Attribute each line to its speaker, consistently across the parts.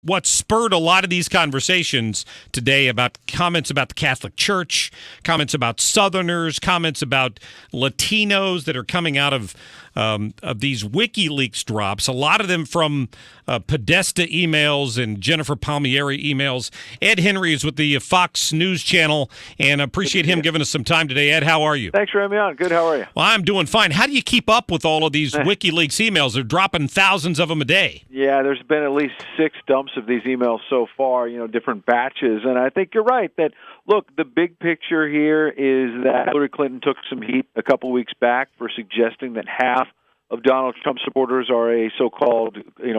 Speaker 1: what spurred a lot of these conversations today about comments about the Catholic Church, comments about Southerners, comments about Latinos that are coming out of these WikiLeaks drops, a lot of them from Podesta emails and Jennifer Palmieri emails. Ed Henry is with the Fox News Channel, and I appreciate him giving us some time today. Ed, how are you?
Speaker 2: Thanks for having me on. Good, how are you?
Speaker 1: Well, I'm doing fine. How do you keep up with all of these WikiLeaks emails? They're dropping thousands of them a day.
Speaker 2: Yeah, there's been at least 6 dumps of these emails so far, different batches. And I think you're right that, look, the big picture here is that Hillary Clinton took some heat a couple weeks back for suggesting that half of Donald Trump supporters are a so-called,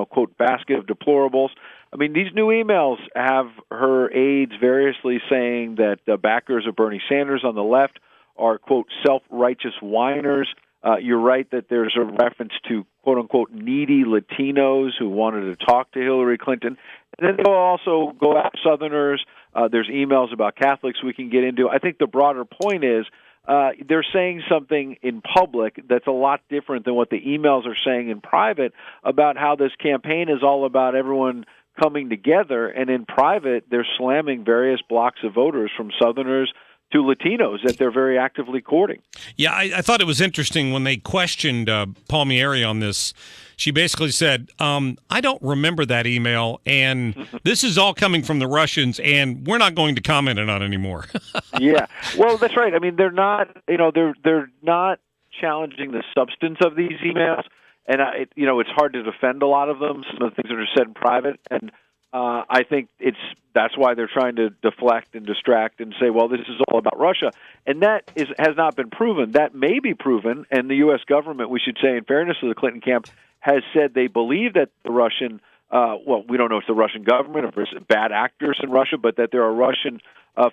Speaker 2: quote, basket of deplorables. I mean, these new emails have her aides variously saying that the backers of Bernie Sanders on the left are, quote, self-righteous whiners. You're right that there's a reference to, quote-unquote, needy Latinos who wanted to talk to Hillary Clinton. And then they'll also go after Southerners. There's emails about Catholics we can get into. I think the broader point is they're saying something in public that's a lot different than what the emails are saying in private about how this campaign is all about everyone coming together. And in private, they're slamming various blocks of voters from Southerners to Latinos that they're very actively courting.
Speaker 1: Yeah, I thought it was interesting when they questioned Palmieri on this. She basically said, I don't remember that email, and this is all coming from the Russians, and we're not going to comment on it anymore.
Speaker 2: Yeah, well, that's right. I mean, they're not, they're not challenging the substance of these emails, and it's hard to defend a lot of them. Some of the things that are said in private, and I think that's why they're trying to deflect and distract and say, well, this is all about Russia. And that has not been proven. That may be proven, and the U.S. government, we should say, in fairness to the Clinton camp, has said they believe that the Russian, we don't know if it's the Russian government or if there's bad actors in Russia, but that there are Russian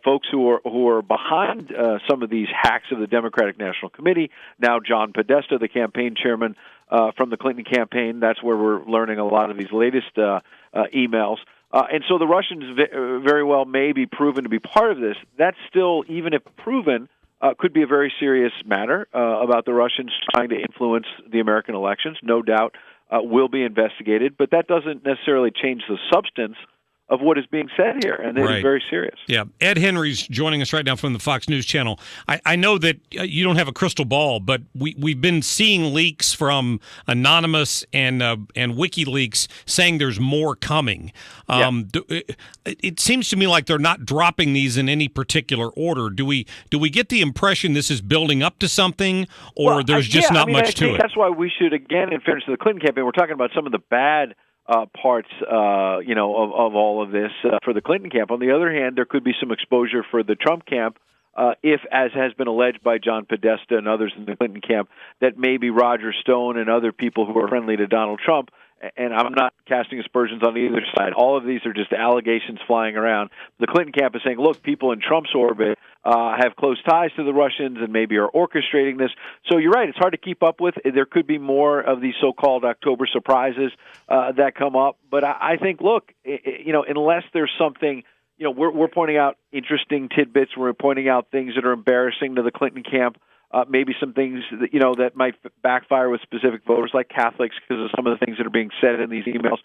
Speaker 2: folks who are behind some of these hacks of the Democratic National Committee. Now John Podesta, the campaign chairman from the Clinton campaign, that's where we're learning a lot of these latest emails. And so the Russians very well may be proven to be part of this. That still, even if proven, could be a very serious matter about the Russians trying to influence the American elections. No doubt will be investigated, but that doesn't necessarily change the substance of what is being said here, and it is very serious.
Speaker 1: Yeah. Ed Henry's joining us right now from the Fox News Channel. I know that you don't have a crystal ball, but we've been seeing leaks from Anonymous and WikiLeaks saying there's more coming. It seems to me like they're not dropping these in any particular order. Do we get the impression this is building up to something, or there's just not much to it?
Speaker 2: That's why we should, again, in fairness to the Clinton campaign, we're talking about some of the bad parts, of all of this for the Clinton camp. On the other hand, there could be some exposure for the Trump camp if, as has been alleged by John Podesta and others in the Clinton camp, that maybe Roger Stone and other people who are friendly to Donald Trump, and I'm not casting aspersions on either side. All of these are just allegations flying around. The Clinton camp is saying, look, people in Trump's orbit have close ties to the Russians and maybe are orchestrating this. So you're right, it's hard to keep up with. There could be more of these so-called October surprises that come up. But I think, look, unless there's something, we're pointing out interesting tidbits. We're pointing out things that are embarrassing to the Clinton camp. Maybe some things that, that might backfire with specific voters like Catholics because of some of the things that are being said in these emails.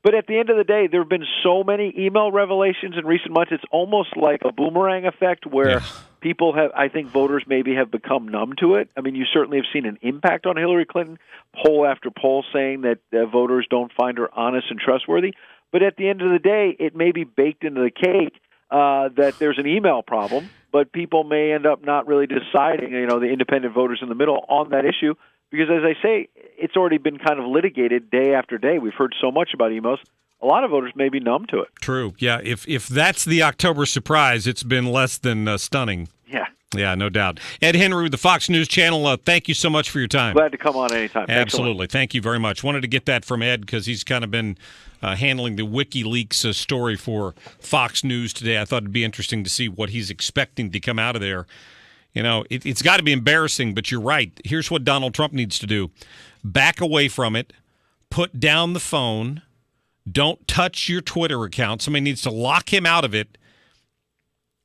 Speaker 2: But at the end of the day, there have been so many email revelations in recent months, it's almost like a boomerang effect where people have, I think voters maybe have become numb to it. I mean, you certainly have seen an impact on Hillary Clinton, poll after poll saying that voters don't find her honest and trustworthy. But at the end of the day, it may be baked into the cake that there's an email problem, but people may end up not really deciding, the independent voters in the middle on that issue, because as I say, it's already been kind of litigated day after day. We've heard so much about emails. A lot of voters may be numb to it.
Speaker 1: True. Yeah. If that's the October surprise, it's been less than stunning.
Speaker 2: Yeah.
Speaker 1: Yeah, no doubt. Ed Henry with the Fox News Channel, thank you so much for your time.
Speaker 2: Glad to come on anytime.
Speaker 1: Absolutely. Thank you very much. Wanted to get that from Ed because he's kind of been handling the WikiLeaks story for Fox News today. I thought it'd be interesting to see what he's expecting to come out of there. It's got to be embarrassing, but you're right. Here's what Donald Trump needs to do. Back away from it. Put down the phone. Don't touch your Twitter account. Somebody needs to lock him out of it.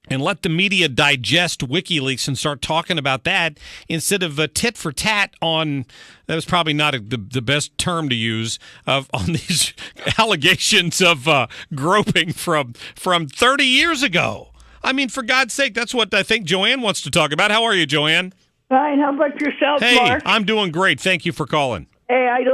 Speaker 1: and let the media digest WikiLeaks and start talking about that instead of tit for tat on. That was probably not the best term to use on these allegations of groping from 30 years ago. I mean, for God's sake, that's what I think Joanne wants to talk about. How are you, Joanne?
Speaker 3: Fine. How about yourself,
Speaker 1: Hey,
Speaker 3: Mark?
Speaker 1: I'm doing great. Thank you for calling.
Speaker 3: Hey, I don't